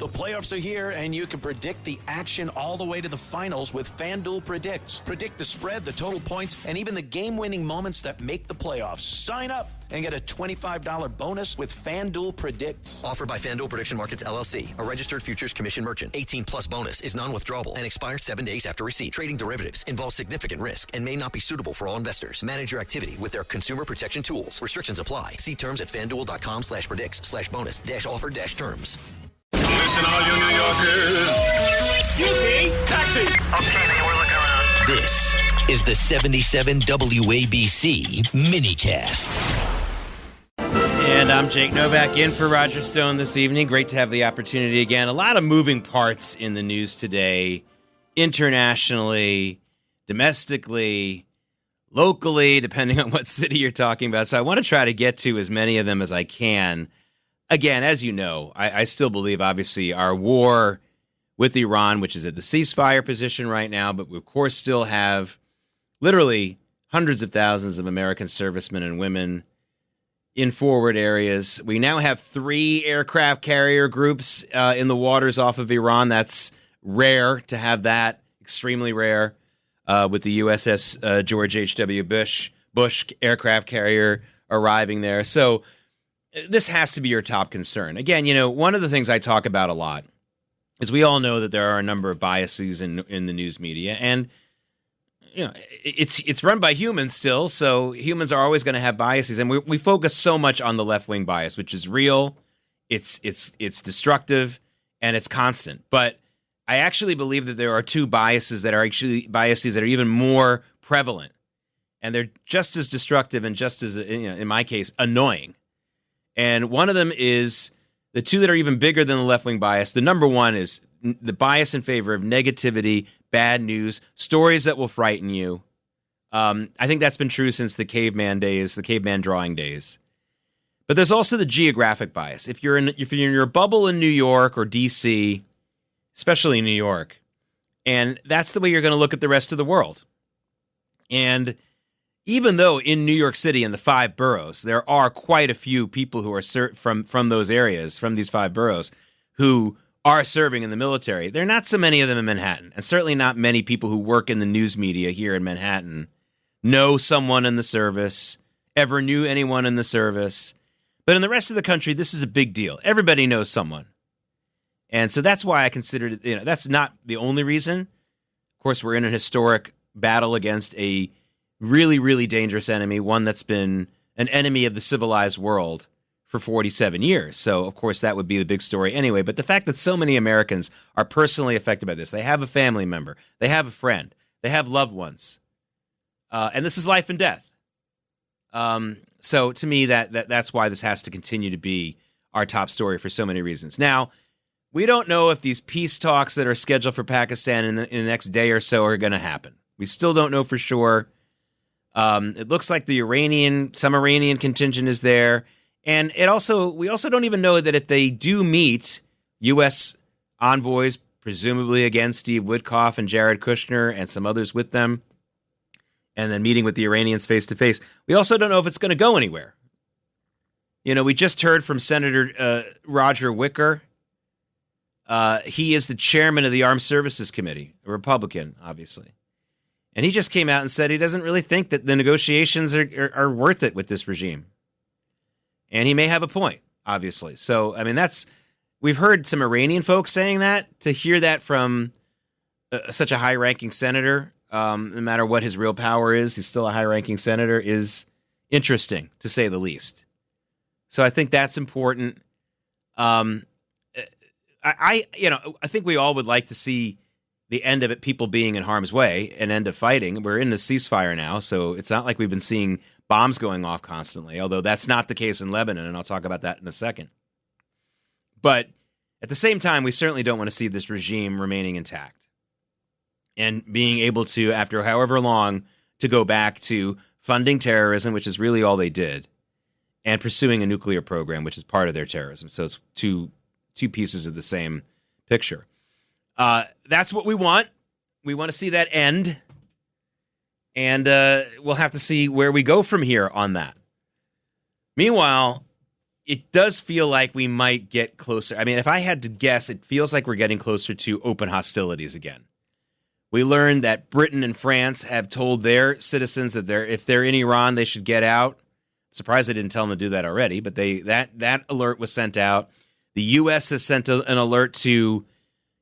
The playoffs are here, and you can predict the action all the way to the finals with FanDuel Predicts. Predict the spread, the total points, and even the game-winning moments that make the playoffs. Sign up and get a $25 bonus with FanDuel Predicts. Offered by FanDuel Prediction Markets, LLC, a registered futures commission merchant. 18-plus bonus is non-withdrawable and expires 7 days after receipt. Trading derivatives involves significant risk and may not be suitable for all investors. Manage your activity with their consumer protection tools. Restrictions apply. See terms at FanDuel.com/predicts/bonus-offer-terms. Listen, all you New Yorkers. Taxi. Okay, man, we're looking around. This is the 77 WABC minicast. And I'm Jake Novak in for Roger Stone this evening. Great to have the opportunity again. A lot of moving parts in the news today, internationally, domestically, locally, depending on what city you're talking about. So I want to try to get to as many of them as I can. Again, as you know, I still believe, obviously, our war with Iran, which is at the ceasefire position right now, but we, of course, still have literally hundreds of thousands of American servicemen and women in forward areas. We now have 3 aircraft carrier groups in the waters off of Iran. That's rare to have that, extremely rare, with the USS George H.W. Bush aircraft carrier arriving there. So this has to be your top concern. Again, you know, one of the things I talk about a lot is we all know that there are a number of biases in the news media, and you know it's run by humans still, so humans are always going to have biases, and we focus so much on the left-wing bias, which is real, it's destructive, and it's constant. But I actually believe that there are 2 biases that are even more prevalent, and they're just as destructive and just as, in my case, annoying. And one of them is the 2 that are even bigger than the left-wing bias. The number one is the bias in favor of negativity, bad news, stories that will frighten you. I think that's been true since the caveman days, the caveman drawing days. But there's also the geographic bias. If you're in your bubble in New York or D.C., especially New York, and that's the way you're going to look at the rest of the world. And even though in New York City in the 5 boroughs, there are quite a few people who are from those areas, from these 5 boroughs, who are serving in the military, there are not so many of them in Manhattan, and certainly not many people who work in the news media here in Manhattan know someone in the service, ever knew anyone in the service. But in the rest of the country, this is a big deal. Everybody knows someone. And so that's why I consider it, that's not the only reason. Of course, we're in a historic battle against a really, really dangerous enemy, one that's been an enemy of the civilized world for 47 years. So, of course, that would be the big story anyway. But the fact that so many Americans are personally affected by this, they have a family member, they have a friend, they have loved ones, and this is life and death. So, to me, that's why this has to continue to be our top story for so many reasons. Now, we don't know if these peace talks that are scheduled for Pakistan in the next day or so are going to happen. We still don't know for sure. It looks like some Iranian contingent is there. And we also don't even know that if they do meet U.S. envoys, presumably again Steve Witkoff and Jared Kushner and some others with them, and then meeting with the Iranians face to face, we also don't know if it's going to go anywhere. You know, we just heard from Senator Roger Wicker. He is the chairman of the Armed Services Committee, a Republican, obviously. And he just came out and said he doesn't really think that the negotiations are worth it with this regime. And he may have a point, obviously. So, I mean, we've heard some Iranian folks saying that. To hear that from such a high-ranking senator, no matter what his real power is, he's still a high-ranking senator, is interesting, to say the least. So I think that's important. I think we all would like to see the end of it, people being in harm's way, an end of fighting. We're in the ceasefire now, so it's not like we've been seeing bombs going off constantly, although that's not the case in Lebanon, and I'll talk about that in a second. But at the same time, we certainly don't want to see this regime remaining intact and being able to, after however long, to go back to funding terrorism, which is really all they did, and pursuing a nuclear program, which is part of their terrorism. So it's two pieces of the same picture. That's what we want. We want to see that end. And we'll have to see where we go from here on that. Meanwhile, it does feel like we might get closer. I mean, if I had to guess, it feels like we're getting closer to open hostilities again. We learned that Britain and France have told their citizens that if they're in Iran, they should get out. I'm surprised they didn't tell them to do that already, but that alert was sent out. The U.S. has sent an alert to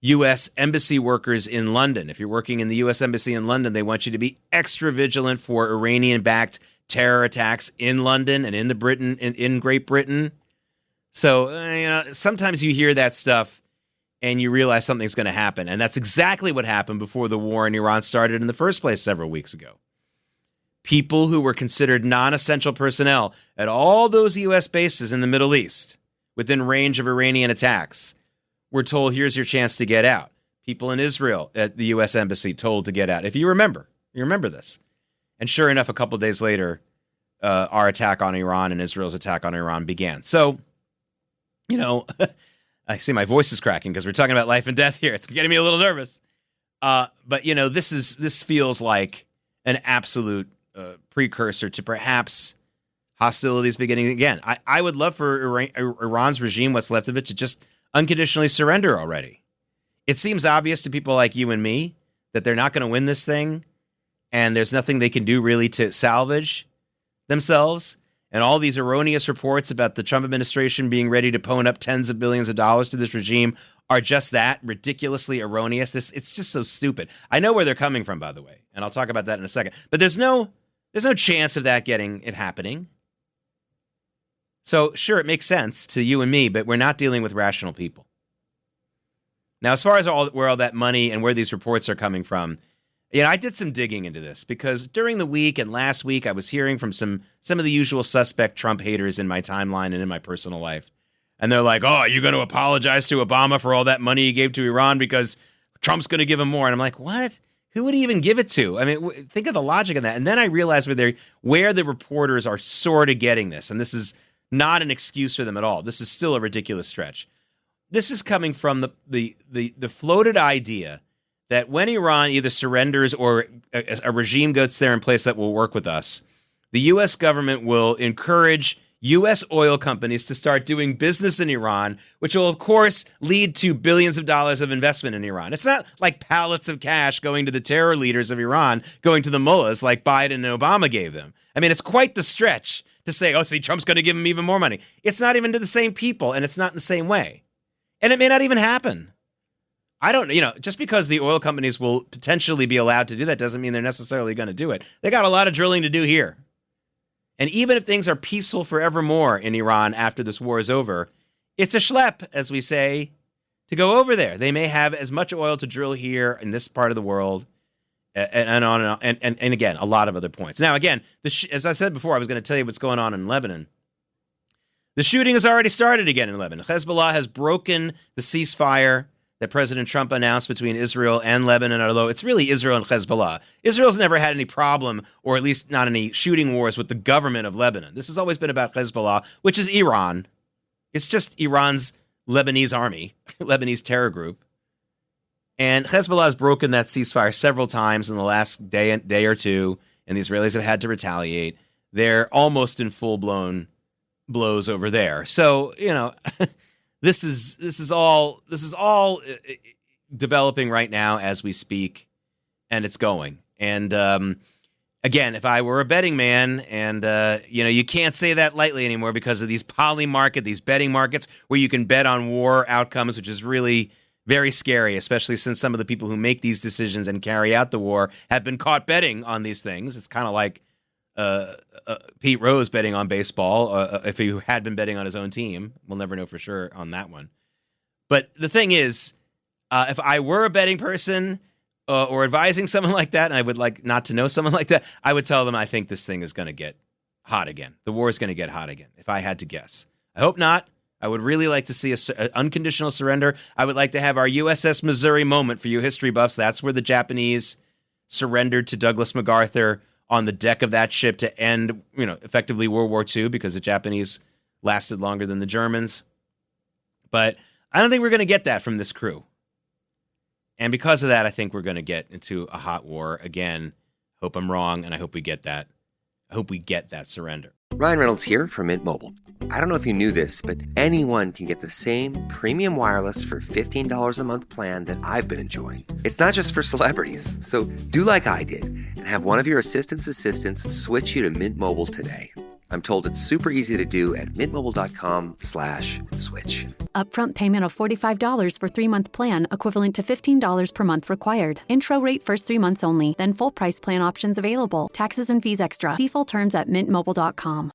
U.S. embassy workers in London. If you're working in the U.S. embassy in London, they want you to be extra vigilant for Iranian-backed terror attacks in London and in Great Britain. So, sometimes you hear that stuff and you realize something's going to happen. And that's exactly what happened before the war in Iran started in the first place several weeks ago. People who were considered non-essential personnel at all those U.S. bases in the Middle East within range of Iranian attacks were told, here's your chance to get out. People in Israel at the U.S. Embassy told to get out. If you remember this. And sure enough, a couple of days later, our attack on Iran and Israel's attack on Iran began. So, I see my voice is cracking because we're talking about life and death here. It's getting me a little nervous. But, this feels like an absolute precursor to perhaps hostilities beginning again. I would love for Iran's regime, what's left of it, to just unconditionally surrender already. It seems obvious to people like you and me that they're not going to win this thing, and there's nothing they can do really to salvage themselves. And all these erroneous reports about the Trump administration being ready to pwn up tens of billions of dollars to this regime are just that, ridiculously erroneous. It's just so stupid. I know where they're coming from, by the way, and I'll talk about that in a second. But there's no chance of that happening. So, sure, it makes sense to you and me, but we're not dealing with rational people. Now, as far as where all that money and where these reports are coming from, I did some digging into this because during the week and last week, I was hearing from some of the usual suspect Trump haters in my timeline and in my personal life. And they're like, oh, are you going to apologize to Obama for all that money he gave to Iran because Trump's going to give him more? And I'm like, what? Who would he even give it to? I mean, think of the logic of that. And then I realized where the reporters are sort of getting this. And this is not an excuse for them at all. This is still a ridiculous stretch. This is coming from the floated idea that when Iran either surrenders or a regime goes there in place that will work with us, the U.S. government will encourage U.S. oil companies to start doing business in Iran, which will, of course, lead to billions of dollars of investment in Iran. It's not like pallets of cash going to the terror leaders of Iran, going to the mullahs like Biden and Obama gave them. I mean, it's quite the stretch to say, oh, see, Trump's going to give them even more money. It's not even to the same people, and it's not in the same way. And it may not even happen. I don't, just because the oil companies will potentially be allowed to do that doesn't mean they're necessarily going to do it. They got a lot of drilling to do here. And even if things are peaceful forevermore in Iran after this war is over, it's a schlep, as we say, to go over there. They may have as much oil to drill here in this part of the world, and on and on, and again, a lot of other points. Now, again, as I said before, I was going to tell you what's going on in Lebanon. The shooting has already started again in Lebanon. Hezbollah has broken the ceasefire that President Trump announced between Israel and Lebanon, although it's really Israel and Hezbollah. Israel's never had any problem, or at least not any shooting wars with the government of Lebanon. This has always been about Hezbollah, which is Iran. It's just Iran's Lebanese army, Lebanese terror group. And Hezbollah has broken that ceasefire several times in the last day or two, and the Israelis have had to retaliate. They're almost in full-blown blows over there. So, This is all developing right now as we speak, and it's going. And again, if I were a betting man, and you can't say that lightly anymore because of these these betting markets where you can bet on war outcomes, which is really very scary, especially since some of the people who make these decisions and carry out the war have been caught betting on these things. It's kind of like Pete Rose betting on baseball, if he had been betting on his own team. We'll never know for sure on that one. But the thing is, if I were a betting person or advising someone like that, and I would like not to know someone like that, I would tell them I think this thing is going to get hot again. The war is going to get hot again, if I had to guess. I hope not. I would really like to see an unconditional surrender. I would like to have our USS Missouri moment for you history buffs. That's where the Japanese surrendered to Douglas MacArthur on the deck of that ship to end, effectively World War II, because the Japanese lasted longer than the Germans. But I don't think we're going to get that from this crew. And because of that, I think we're going to get into a hot war again. Hope I'm wrong, and I hope we get that. I hope we get that surrender. Ryan Reynolds here from Mint Mobile. I don't know if you knew this, but anyone can get the same premium wireless for $15 a month plan that I've been enjoying. It's not just for celebrities. So do like I did and have one of your assistants switch you to Mint Mobile today. I'm told it's super easy to do at mintmobile.com/switch. Upfront payment of $45 for 3-month plan, equivalent to $15 per month required. Intro rate first 3 months only, then full price plan options available. Taxes and fees extra. See full terms at mintmobile.com.